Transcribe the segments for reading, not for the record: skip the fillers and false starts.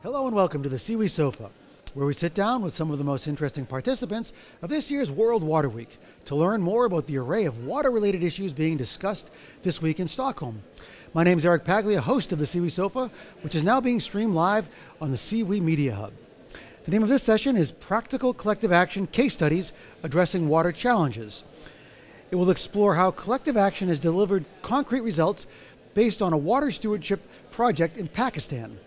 Hello and welcome to the Siwi Sofa, where we sit down with some of the most interesting participants of this year's World Water Week to learn more about the array of water-related issues being discussed this week in Stockholm. My name is Eric Paglia, host of the Siwi Sofa, which is now being streamed live on the Siwi Media Hub. The name of this session is Practical Collective Action Case Studies Addressing Water Challenges. It will explore how collective action has delivered concrete results based on a water stewardship project in Pakistan.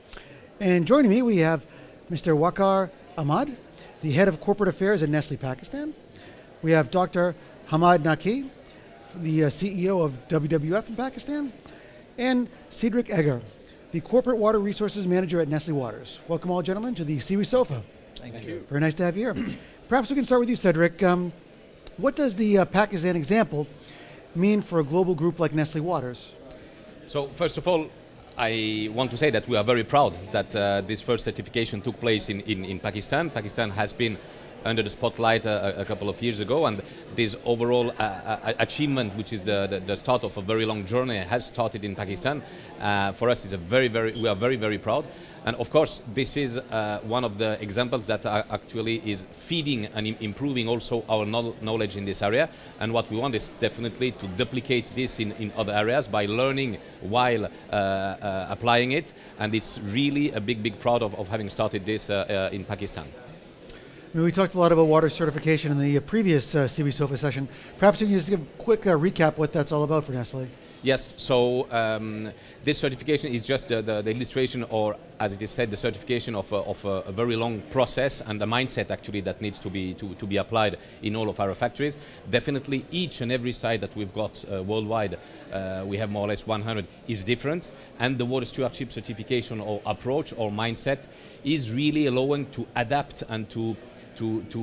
And joining me, we have Mr. Waqar Ahmad, the head of corporate affairs at Nestle Pakistan. We have Dr. Hamad Naqi, the CEO of WWF in Pakistan, and Cedric Egger, the corporate water resources manager at Nestlé Waters. Welcome all, gentlemen, to the Siwi Sofa. Thank you. Very nice to have you here. Perhaps we can start with you, Cedric. What does the Pakistan example mean for a global group like Nestlé Waters? So first of all, I want to say that we are very proud that this first certification took place in Pakistan. Pakistan has been under the spotlight a couple of years ago, and this overall achievement, which is the start of a very long journey, has started in Pakistan. For us, we are very proud. And of course, this is one of the examples that actually is feeding and improving also our knowledge in this area. And what we want is definitely to duplicate this in other areas by learning while applying it. And it's really a big proud of having started this in Pakistan. We talked a lot about water certification in the previous Siwi Sofa session. Perhaps you can just give a quick recap what that's all about for Nestle. Yes, so this certification is just the illustration, or as it is said, the certification of a very long process and a mindset actually that needs to be applied in all of our factories. Definitely each and every site that we've got worldwide, we have more or less 100, is different, and the water stewardship certification or approach or mindset is really allowing to adapt and to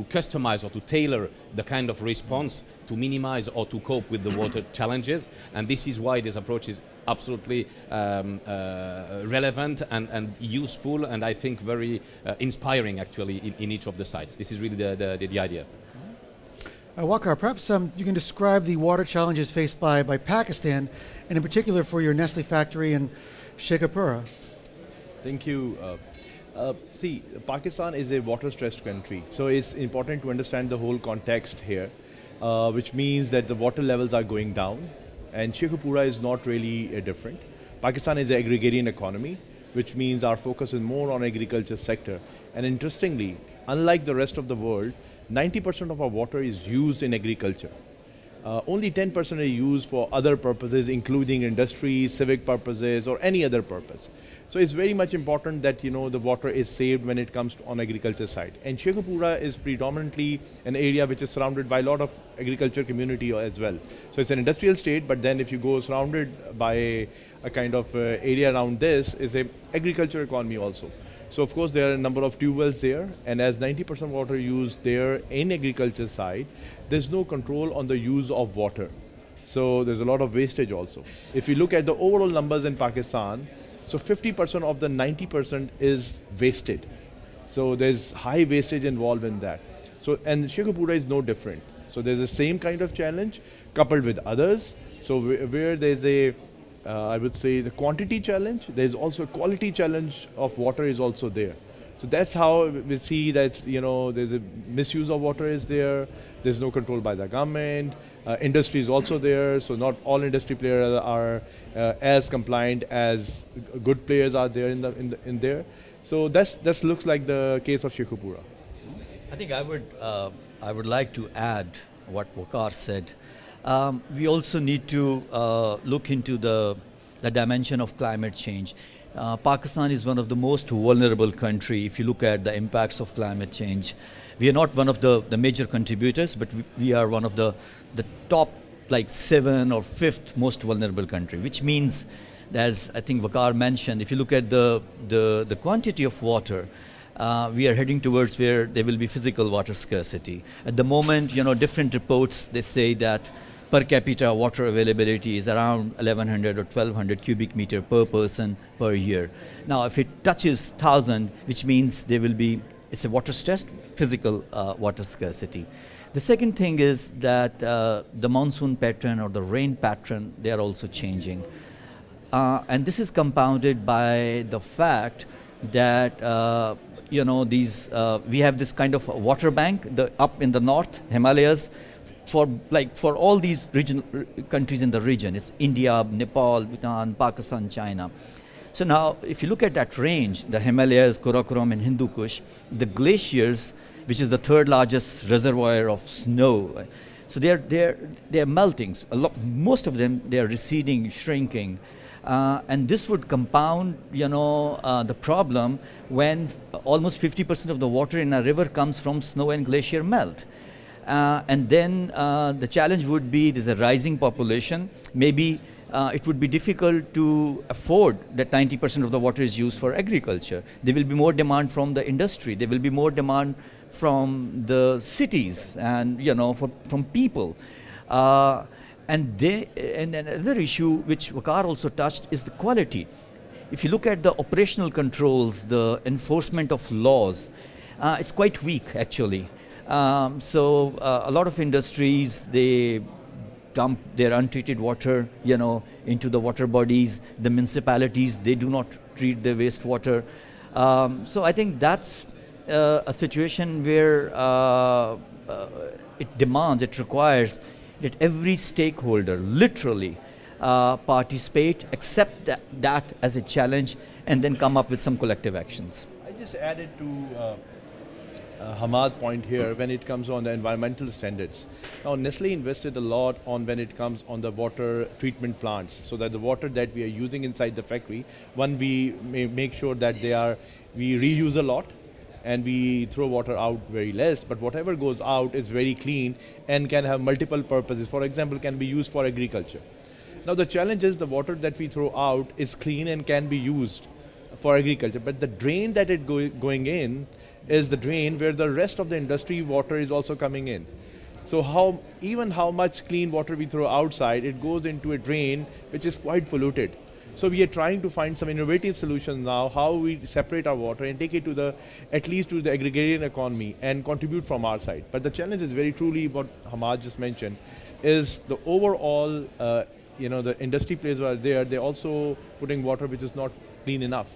customize or to tailor the kind of response to minimize or to cope with the water challenges. And this is why this approach is absolutely relevant and useful, and I think very inspiring actually in each of the sites. This is really the idea. Waqar, perhaps you can describe the water challenges faced by Pakistan, and in particular for your Nestle factory in Sheikhupura. Thank you. See, Pakistan is a water-stressed country, so it's important to understand the whole context here, which means that the water levels are going down, and Sheikhupura is not really different. Pakistan is an agrarian economy, which means our focus is more on agriculture sector. And interestingly, unlike the rest of the world, 90% of our water is used in agriculture. Only 10% are used for other purposes, including industry, civic purposes, or any other purpose. So it's very much important that the water is saved when it comes on agriculture side. And Sheikhupura is predominantly an area which is surrounded by a lot of agriculture community as well. So it's an industrial state, but then if you go surrounded by a kind of area around this, is a agriculture economy also. So of course there are a number of tube wells there, and as 90% water used there in agriculture side, there's no control on the use of water. So there's a lot of wastage also. If you look at the overall numbers in Pakistan, so 50% of the 90% is wasted. So there's high wastage involved in that. So, and Sheikhupura is no different. So there's the same kind of challenge coupled with others. So where there's a, I would say the quantity challenge, there's also a quality challenge of water is also there. So that's how we see that, there's a misuse of water is there. There's no control by the government. Industry is also there. So not all industry players are as compliant as good players are there in there. So that looks like the case of Sheikhupura. I think I would like to add what Waqar said. We also need to look into the dimension of climate change. Pakistan is one of the most vulnerable countries if you look at the impacts of climate change. We are not one of the major contributors, but we are one of the top, like 7th or 5th most vulnerable country, which means, as I think Waqar mentioned, if you look at the quantity of water, we are heading towards where there will be physical water scarcity. At the moment, different reports, they say that per capita water availability is around 1100 or 1200 cubic meter per person per year. Now, if it touches 1000, which means there will be, it's a water stressed physical water scarcity. The second thing is that the monsoon pattern or the rain pattern, they are also changing. And this is compounded by the fact that we have this kind of water bank up in the north Himalayas for all these countries in the region. It's India, Nepal, Bhutan, Pakistan, China. So now, if you look at that range, the Himalayas, Karakoram, and Hindu Kush, the glaciers, which is the third largest reservoir of snow, so they're melting. Most of them, they're receding, shrinking, and this would compound, the problem when almost 50% of the water in a river comes from snow and glacier melt. And then the challenge would be there's a rising population. Maybe it would be difficult to afford that 90% of the water is used for agriculture. There will be more demand from the industry. There will be more demand from the cities and from people. And another issue which Waqar also touched is the quality. If you look at the operational controls, the enforcement of laws, it's quite weak actually. So a lot of industries, they dump their untreated water, into the water bodies. The municipalities, they do not treat their wastewater. So I think that's a situation where it requires that every stakeholder literally participate, accept that as a challenge, and then come up with some collective actions. I just added to Hamad's point here when it comes on the environmental standards. Now Nestle invested a lot on when it comes on the water treatment plants, so that the water that we are using inside the factory, one, we make sure that we reuse a lot and we throw water out very less, but whatever goes out is very clean and can have multiple purposes. For example, can be used for agriculture. Now the challenge is the water that we throw out is clean and can be used for agriculture, but the drain that it going in is the drain where the rest of the industry water is also coming in. So how much clean water we throw outside, it goes into a drain which is quite polluted. So we are trying to find some innovative solutions now, how we separate our water and take it to at least to the agrarian economy and contribute from our side. But the challenge is very truly what Hamad just mentioned, is the overall, the industry players who are there, they're also putting water which is not clean enough.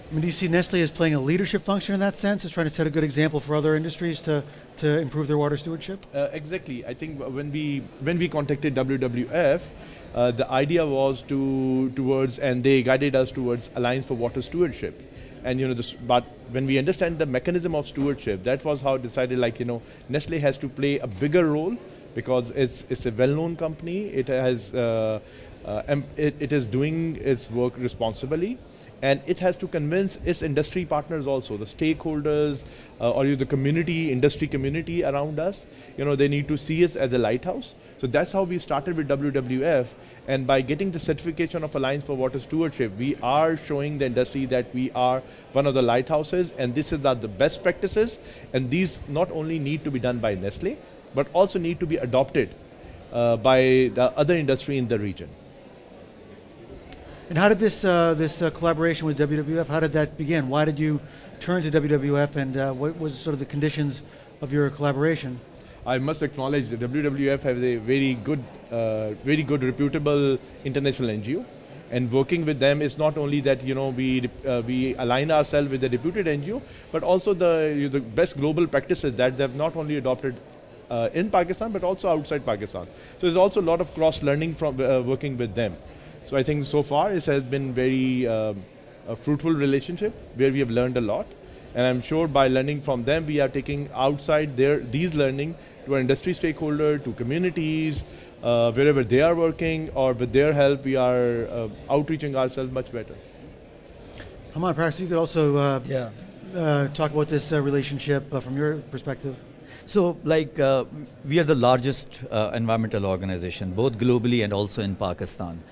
I mean, do you see Nestle as playing a leadership function in that sense, as trying to set a good example for other industries to improve their water stewardship? Exactly. I think when we contacted WWF, the idea was and they guided us towards Alliance for Water Stewardship. And but when we understand the mechanism of stewardship, that was how it decided, Nestle has to play a bigger role because it's a well-known company. It has it is doing its work responsibly. And it has to convince its industry partners also, the stakeholders or the industry community around us. They need to see us as a lighthouse. So that's how we started with WWF. And by getting the certification of Alliance for Water Stewardship, we are showing the industry that we are one of the lighthouses, and this is the best practices. And these not only need to be done by Nestle, but also need to be adopted by the other industry in the region. And how did this collaboration with WWF, how did that begin? Why did you turn to WWF, and what was sort of the conditions of your collaboration? I must acknowledge that WWF has a very good, reputable international NGO. And working with them is not only that we align ourselves with a reputed NGO, but also the best global practices that they have not only adopted in Pakistan, but also outside Pakistan. So there's also a lot of cross-learning from working with them. So I think so far it has been very a fruitful relationship where we have learned a lot. And I'm sure by learning from them, we are taking outside these learning to our industry stakeholder, to communities, wherever they are working, or with their help, we are outreaching ourselves much better. Hamad, perhaps you could also talk about this relationship from your perspective. So, we are the largest environmental organization, both globally and also in Pakistan.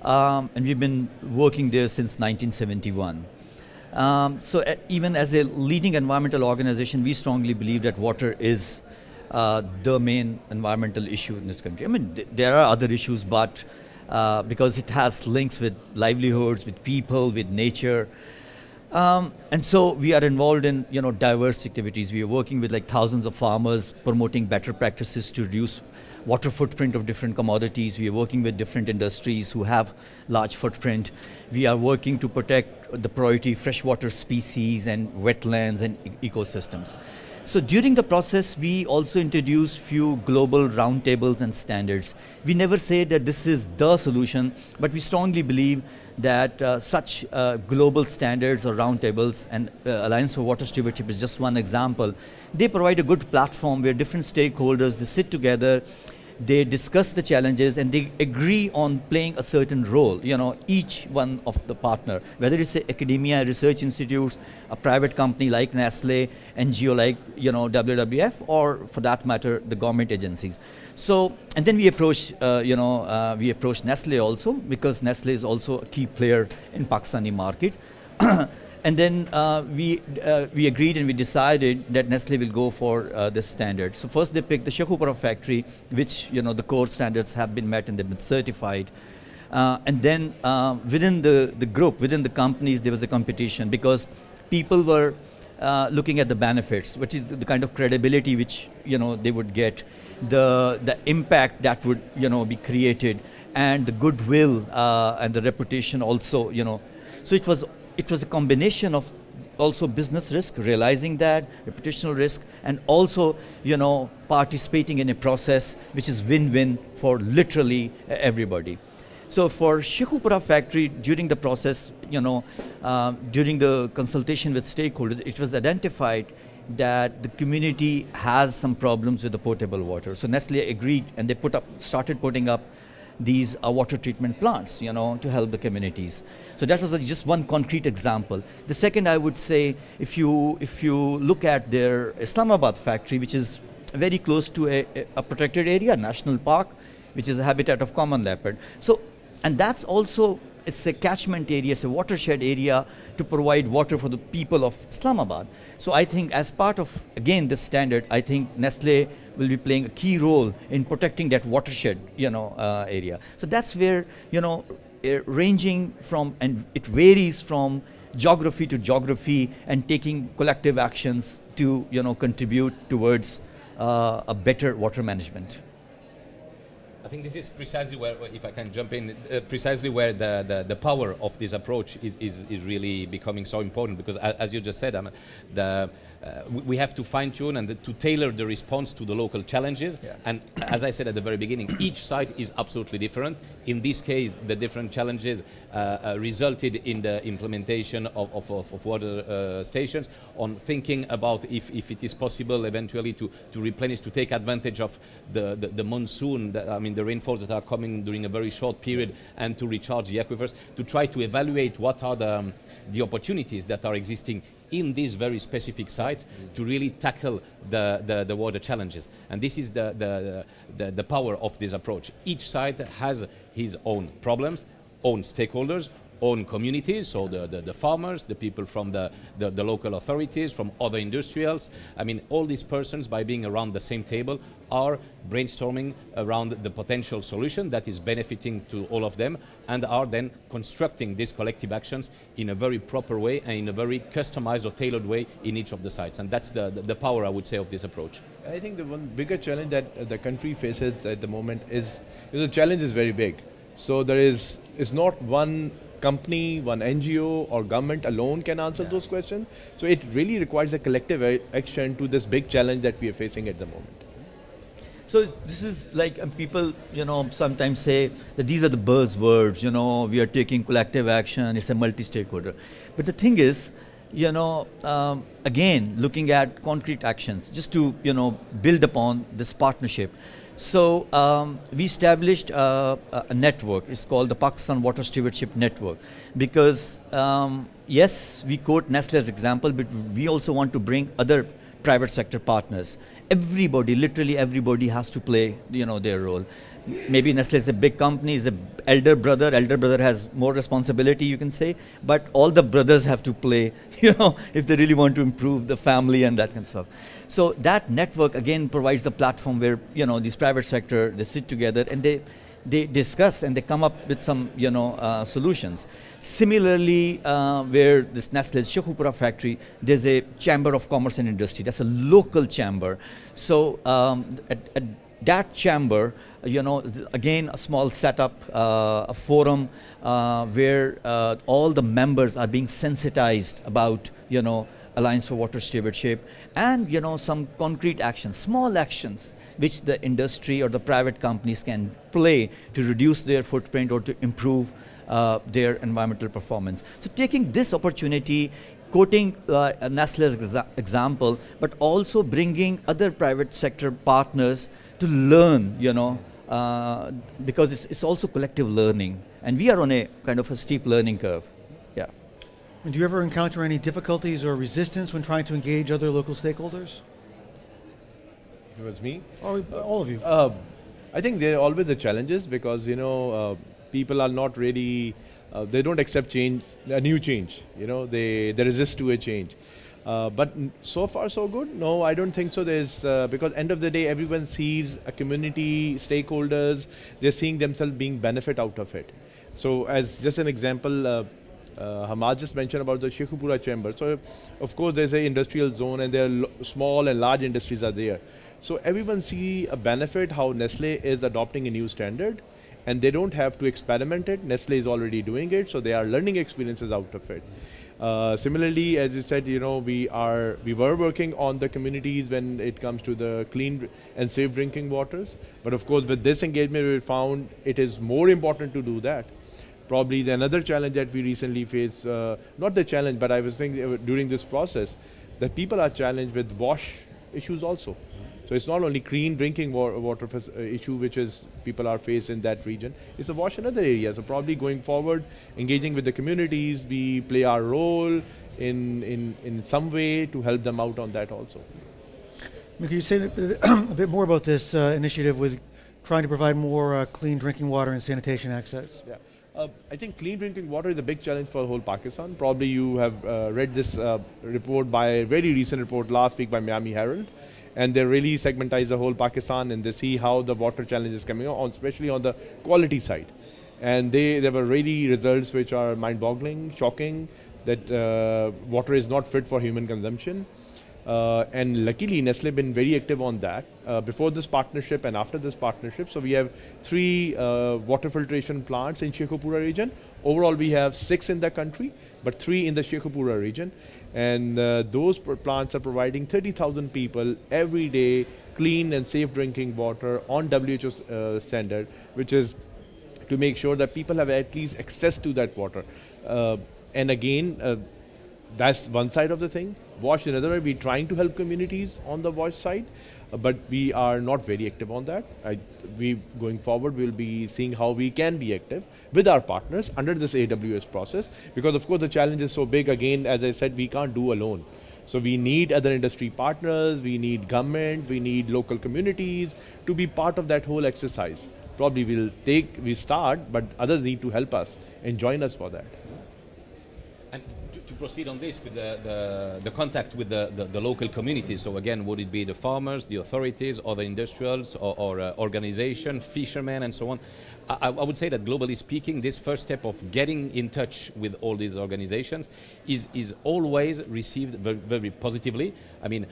And we've been working there since 1971. So even as a leading environmental organization, we strongly believe that water is the main environmental issue in this country. I mean, there are other issues, but because it has links with livelihoods, with people, with nature. And so we are involved in diverse activities. We are working with thousands of farmers, promoting better practices to reduce water footprint of different commodities. We are working with different industries who have large footprint. We are working to protect the priority freshwater species and wetlands and ecosystems. So during the process, we also introduced few global roundtables and standards. We never say that this is the solution, but we strongly believe that such global standards or roundtables, and Alliance for Water Stewardship is just one example, they provide a good platform where different stakeholders, they sit together, they discuss the challenges, and they agree on playing a certain role, each one of the partner, whether it's academia, research institutes, a private company like Nestle, NGO like, WWF, or for that matter, the government agencies. So, and then we approach, we approach Nestle also, because Nestle is also a key player in Pakistani market. And then we agreed and we decided that Nestle will go for this standard. So first they picked the Shekhupura factory, which the core standards have been met and they've been certified. And then within the group, within the companies, there was a competition because people were looking at the benefits, which is the kind of credibility which they would get, the impact that would be created, and the goodwill and the reputation also. So it was a combination of also business risk, realizing that, reputational risk, and also, participating in a process which is win-win for literally everybody. So for Shekhupura factory, during the process, during the consultation with stakeholders, it was identified that the community has some problems with the potable water. So Nestle agreed, and they started putting up these water treatment plants, to help the communities. So that was just one concrete example. The second, I would say, if you look at their Islamabad factory, which is very close to a protected area, national park, which is a habitat of common leopard. So, and that's also, it's a catchment area, it's a watershed area to provide water for the people of Islamabad. So I think as part of, again, this standard, I think Nestle will be playing a key role in protecting that watershed, area. So that's where, ranging from, and it varies from geography to geography, and taking collective actions to, contribute towards a better water management. I think this is precisely where, if I can jump in, precisely where the power of this approach is really becoming so important, because as you just said, we have to fine-tune and to tailor the response to the local challenges. Yeah. And as I said at the very beginning, each site is absolutely different. In this case, the different challenges resulted in the implementation of water stations, on thinking about if it is possible eventually to replenish, to take advantage of the monsoon, the rainfalls that are coming during a very short period, and to recharge the aquifers, to try to evaluate what are the opportunities that are existing in this very specific site to really tackle the water challenges. And this is the power of this approach. Each site has his own problems, own stakeholders, own communities, so the farmers, the people from the local authorities, from other industrials. All these persons, by being around the same table, are brainstorming around the potential solution that is benefiting to all of them, and are then constructing these collective actions in a very proper way and in a very customized or tailored way in each of the sites. And that's the power, I would say, of this approach. I think the one bigger challenge that the country faces at the moment is, the challenge is very big. So it's not one company, one NGO or government alone can answer those questions. So it really requires a collective action to this big challenge that we are facing at the moment. So this is like, people, sometimes say that these are the buzzwords, we are taking collective action, it's a multi-stakeholder. But the thing is, again, looking at concrete actions, just to, build upon this partnership. So we established a network. It's called the Pakistan Water Stewardship Network, because yes, we quote Nestle as example, but we also want to bring other private sector partners. Everybody, literally everybody, has to play their role. Maybe Nestle is a big company, is the elder brother has more responsibility, you can say, but all the brothers have to play, if they really want to improve the family and that kind of stuff. So that network again provides the platform where these private sector, they sit together and they discuss and they come up with some solutions. Similarly, where this Nestle's Shekhupura factory, there's a chamber of commerce and industry. That's a local chamber. So that chamber, again, a small setup, a forum where all the members are being sensitized about, Alliance for Water Stewardship, and, some concrete actions, small actions, which the industry or the private companies can play to reduce their footprint or to improve their environmental performance. So taking this opportunity, quoting Nestle's example, but also bringing other private sector partners to learn, because it's also collective learning. And we are on a kind of a steep learning curve. Yeah. And do you ever encounter any difficulties or resistance when trying to engage other local stakeholders? It was me? All of you. I think there are always the challenges because, people are not really, they don't accept change, a new change. They resist to a change. But so far so good. No, I don't think so. There's because end of the day, everyone sees a community, stakeholders. They're seeing themselves being benefit out of it. So as just an example, Hamad just mentioned about the Sheikhupura chamber. So of course there's an industrial zone, and there are small and large industries are there. So everyone see a benefit how Nestle is adopting a new standard. And they don't have to experiment it. Nestle is already doing it, so they are learning experiences out of it. Similarly, as you said, we were working on the communities when it comes to the clean and safe drinking waters. But of course, with this engagement, we found it is more important to do that. Probably another challenge that we recently faced, not the challenge, but I was thinking during this process, that people are challenged with wash issues also. So it's not only clean drinking water issue which is people are faced in that region, it's a wash in other areas. So probably going forward, engaging with the communities, we play our role in some way to help them out on that also. Can you say a bit more about this initiative with trying to provide more clean drinking water and sanitation access? Yeah. I think clean drinking water is a big challenge for the whole Pakistan. Probably you have read this report a very recent report last week by Miami Herald. And they really segmentize the whole Pakistan, and they see how the water challenge is coming on, especially on the quality side. And there were really results which are mind-boggling, shocking, that water is not fit for human consumption. And luckily, Nestle has been very active on that before this partnership and after this partnership. So we have 3 water filtration plants in Sheikhupura region. Overall, we have 6 in the country, but 3 in the Sheikhupura region. And those plants are providing 30,000 people every day clean and safe drinking water on WHO standard, which is to make sure that people have at least access to that water. And again, that's one side of the thing. Wash another way. We're trying to help communities on the wash side, but we are not very active on that. Going forward, we'll be seeing how we can be active with our partners under this AWS process, because of course the challenge is so big. Again, as I said, we can't do alone. So we need other industry partners, we need government, we need local communities to be part of that whole exercise. Probably we start, but others need to help us and join us for that. And to proceed on this with the contact with the local communities, so again, would it be the farmers, the authorities, other industrials, or organization, fishermen, and so on? I would say that globally speaking, this first step of getting in touch with all these organizations is always received very, very positively. I mean,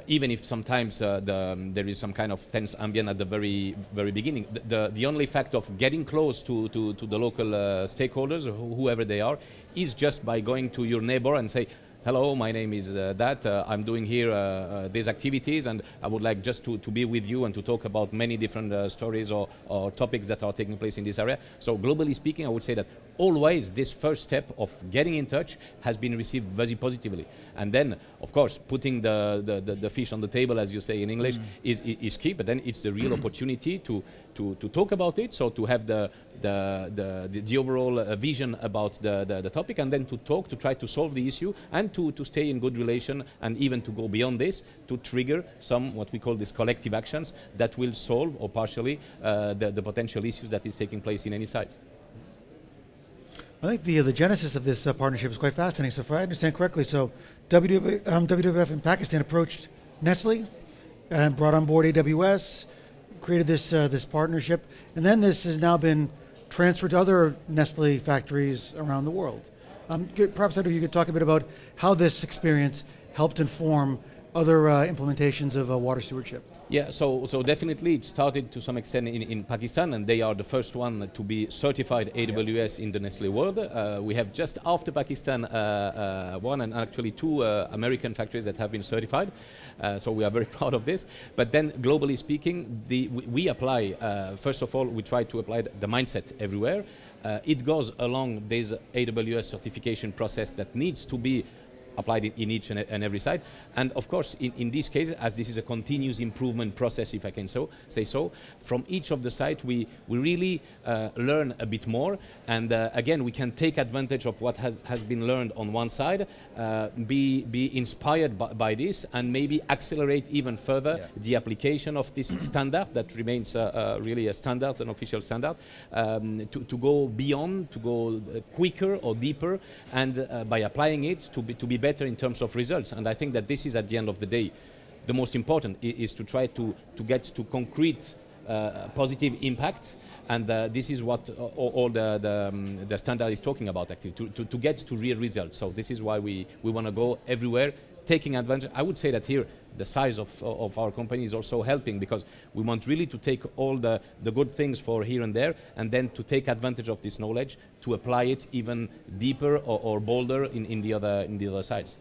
even if sometimes there is some kind of tense ambient at the very, very beginning, the only fact of getting close to the local stakeholders, whoever they are, is just by going to your neighbor and say, hello, my name is I'm doing here these activities, and I would like just to be with you and to talk about many different stories or topics that are taking place in this area. So globally speaking, I would say that always this first step of getting in touch has been received very positively. And then, of course, putting the fish on the table, as you say in English, is key, but then it's the real opportunity to talk about it, so to have the overall vision about the topic, and then to try to solve the issue, and to stay in good relation, and even to go beyond this, to trigger some what we call these collective actions that will solve or partially the potential issues that is taking place in any site. I think the genesis of this partnership is quite fascinating. So if I understand correctly, so WWF in Pakistan approached Nestle and brought on board AWS, created this partnership, and then this has now been transferred to other Nestle factories around the world. Perhaps, Andrew, you could talk a bit about how this experience helped inform other implementations of water stewardship? Yeah, so definitely it started to some extent in Pakistan, and they are the first one to be certified AWS in the Nestle world. We have just after Pakistan one and actually two American factories that have been certified. So we are very proud of this. But then globally speaking, we apply, first of all, we try to apply the mindset everywhere. It goes along this AWS certification process that needs to be applied in each and every site. And of course, in this case, as this is a continuous improvement process, if I can say so, from each of the sites, we really learn a bit more. And again, we can take advantage of what has been learned on one side, be inspired by this, and maybe accelerate even further the application of this standard that remains really a standard, an official standard, to go beyond, to go quicker or deeper, and by applying it to be better in terms of results. And I think that this is, at the end of the day, the most important, is to try to get to concrete positive impact. And this is what all the standard is talking about, actually, to get to real results. So this is why we want to go everywhere, taking advantage. I would say that here the size of our company is also helping, because we want really to take all the good things for here and there, and then to take advantage of this knowledge to apply it even deeper or bolder in the other sides.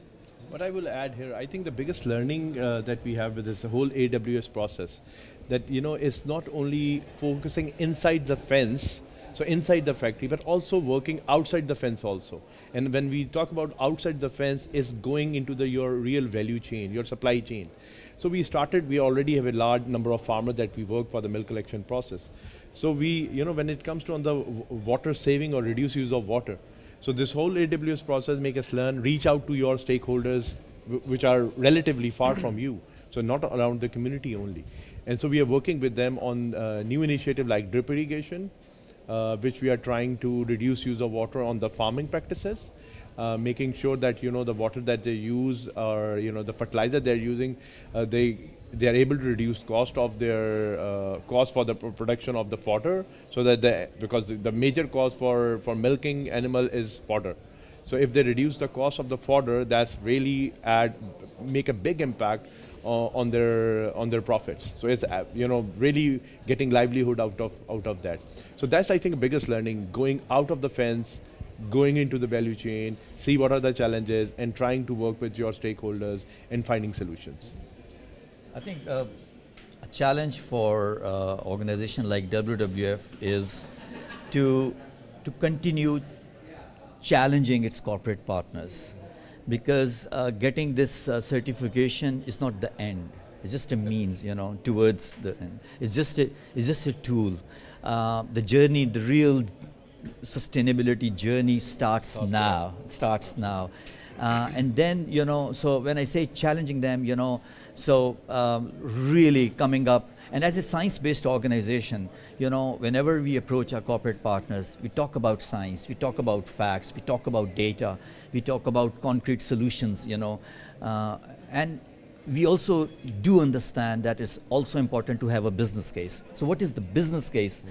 What I will add here, I think the biggest learning that we have with this whole AWS process, that is not only focusing inside the fence, so inside the factory, but also working outside the fence also. And when we talk about outside the fence, is going into your real value chain, your supply chain. So we already have a large number of farmers that we work for the milk collection process. So we, when it comes to on the water saving or reduced use of water, so this whole AWS process make us learn, reach out to your stakeholders, which are relatively far from you, so not around the community only. And so we are working with them on new initiative like drip irrigation, which we are trying to reduce use of water on the farming practices, making sure that the water that they use, or the fertilizer they're using, they are able to reduce cost of their cost for the production of the fodder, so that because the major cost for milking animal is fodder. So if they reduce the cost of the fodder, that's really make a big impact on their profits. So it's really getting livelihood out of that. So that's, I think, the biggest learning: going out of the fence, going into the value chain, see what are the challenges, and trying to work with your stakeholders and finding solutions. I think a challenge for organization like WWF is to continue challenging its corporate partners, because getting this certification is not the end. It's just a means, towards the end. It's just a tool. The journey, the real sustainability journey starts now. And then, so when I say challenging them, really coming up. And as a science-based organization, whenever we approach our corporate partners, we talk about science, we talk about facts, we talk about data, we talk about concrete solutions, and we also do understand that it's also important to have a business case. So what is the business case,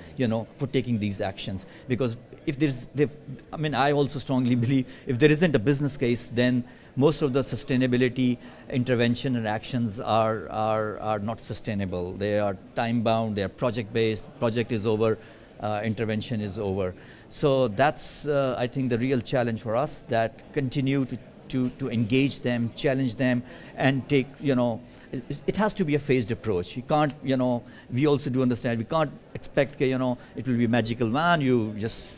for taking these actions? Because if I also strongly believe if there isn't a business case, then most of the sustainability intervention and actions are not sustainable. They are time-bound, they are project-based, project is over, intervention is over. So that's, I think, the real challenge for us, that continue to engage them, challenge them, and take, it has to be a phased approach. You can't, we also do understand, we can't expect, it will be magical, man, you just,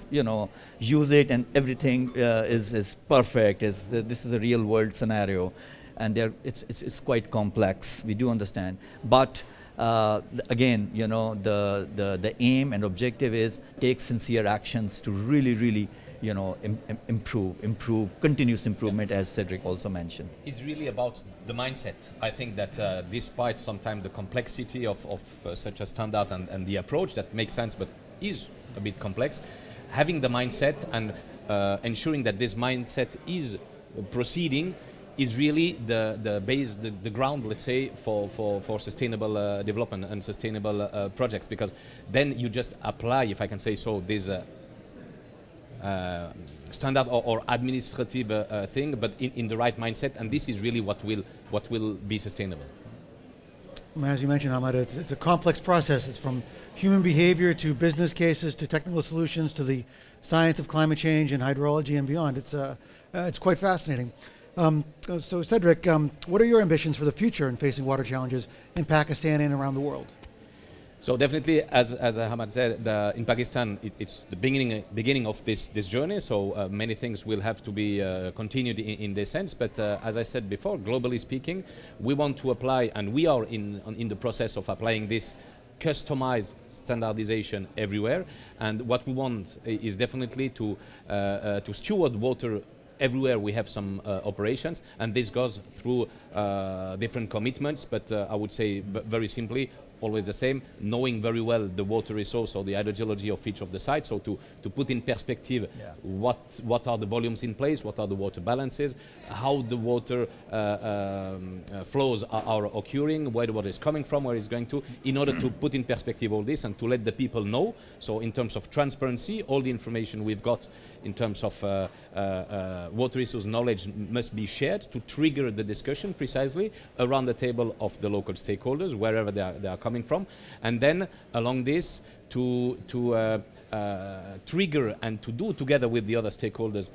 use it and everything is perfect. This is a real world scenario, and it's quite complex, we do understand. But again, the aim and objective is take sincere actions to really improve, continuous improvement, as Cedric also mentioned. It's really about the mindset. I think that despite sometimes the complexity of such a standards and the approach that makes sense but is a bit complex, having the mindset and ensuring that this mindset is proceeding is really the base, the ground, let's say, for sustainable development and sustainable projects, because then you just apply, if I can say so, this standard or administrative thing, but in the right mindset, and this is really what will be sustainable. As you mentioned, Ahmad, it's a complex process. It's from human behavior to business cases to technical solutions to the science of climate change and hydrology and beyond. It's quite fascinating. So Cedric, what are your ambitions for the future in facing water challenges in Pakistan and around the world? So definitely, as Ahmad said, in Pakistan, it's the beginning of this journey. So many things will have to be continued in this sense. But as I said before, globally speaking, we want to apply, and we are in the process of applying this customized standardization everywhere. And what we want is definitely to steward water everywhere we have some operations, and this goes through different commitments. But I would say very simply, always the same, knowing very well the water resource or the hydrogeology of each of the sites. So to put in perspective what are the volumes in place, what are the water balances, how the water flows are occurring, where the water is coming from, where it's going to, in order to put in perspective all this and to let the people know. So in terms of transparency, all the information we've got in terms of water resource knowledge must be shared to trigger the discussion precisely around the table of the local stakeholders, wherever they are coming from, and then along this to trigger and to do together with the other stakeholders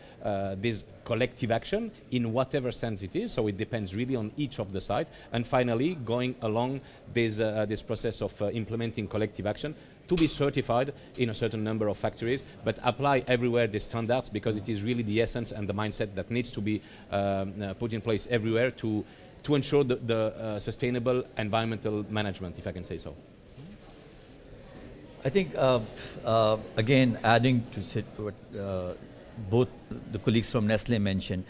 this collective action in whatever sense it is. So it depends really on each of the site, and finally going along this process of implementing collective action to be certified in a certain number of factories, but apply everywhere the standards, because it is really the essence and the mindset that needs to be put in place everywhere to ensure the sustainable environmental management, if I can say so. I think, again, adding to what both the colleagues from Nestle mentioned,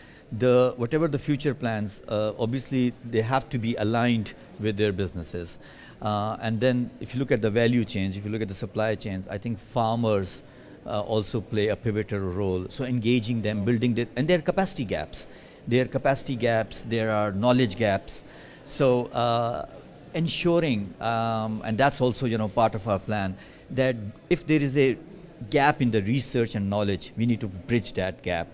whatever the future plans, obviously they have to be aligned with their businesses. And then if you look at the value chains, if you look at the supply chains, I think farmers also play a pivotal role. So engaging them, building and there are capacity gaps. There are capacity gaps, there are knowledge gaps. So ensuring, and that's also part of our plan, that if there is a gap in the research and knowledge, we need to bridge that gap.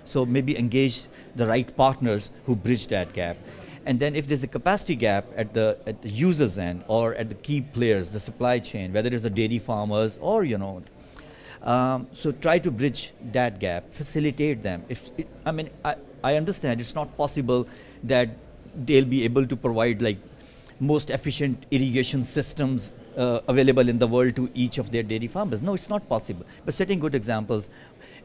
So maybe engage the right partners who bridge that gap. And then if there's a capacity gap at the user's end or at the key players, the supply chain, whether it's the dairy farmers or so try to bridge that gap, facilitate them. I understand it's not possible that they'll be able to provide like most efficient irrigation systems available in the world to each of their dairy farmers. No, it's not possible. But setting good examples.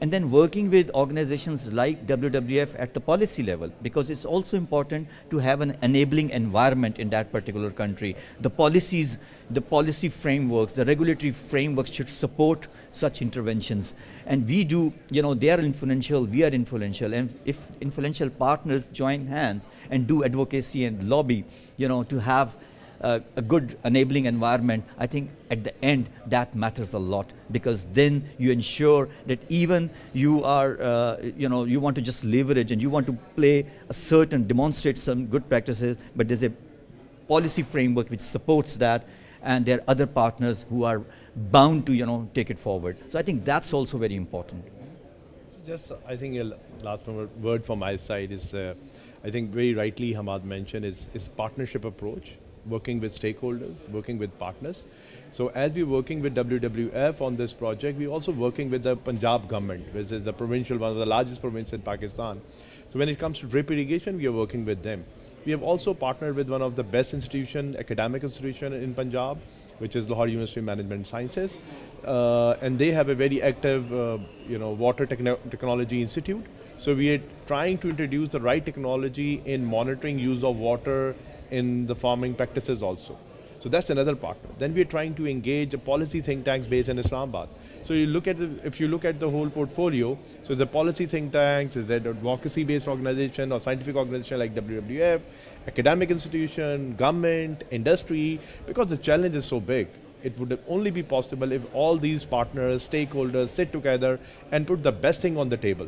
And then working with organizations like WWF at the policy level, because it's also important to have an enabling environment in that particular country. The policies, the policy frameworks, the regulatory frameworks should support such interventions. And we do, they are influential, we are influential. And if influential partners join hands and do advocacy and lobby, to have a good enabling environment, I think at the end that matters a lot, because then you ensure that even you are, you want to just leverage and you want to demonstrate some good practices, but there's a policy framework which supports that, and there are other partners who are bound to, take it forward. So I think that's also very important. So just, I think a last word from my side is, I think very rightly Hamad mentioned is partnership approach. Working with stakeholders, working with partners. So as we're working with WWF on this project, we're also working with the Punjab government, which is the provincial, one of the largest provinces in Pakistan. So when it comes to drip irrigation, we are working with them. We have also partnered with one of the best academic institution in Punjab, which is Lahore University of Management Sciences. And they have a very active, water technology institute. So we are trying to introduce the right technology in monitoring use of water in the farming practices also. So that's another partner. Then we're trying to engage a policy think tanks based in Islamabad. So if you look at the whole portfolio, so the policy think tanks, is that advocacy based organization or scientific organization like WWF, academic institution, government, industry, because the challenge is so big. It would only be possible if all these partners, stakeholders sit together and put the best thing on the table.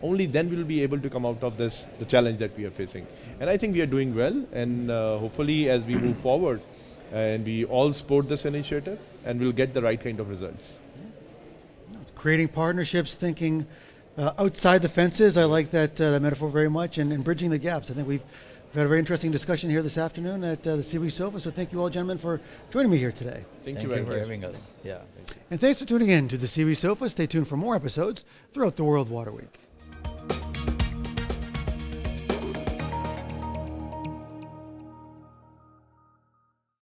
Only then we will be able to come out of the challenge that we are facing. And I think we are doing well, and hopefully as we move forward, and we all support this initiative, and we'll get the right kind of results. creating partnerships, thinking outside the fences. I like that metaphor very much, and bridging the gaps. I think we've had a very interesting discussion here this afternoon at the Siwi Sofa. So thank you all, gentlemen, for joining me here today. Thank you very for much. having us. Yeah. And thanks for tuning in to the Siwi Sofa. Stay tuned for more episodes throughout the World Water Week.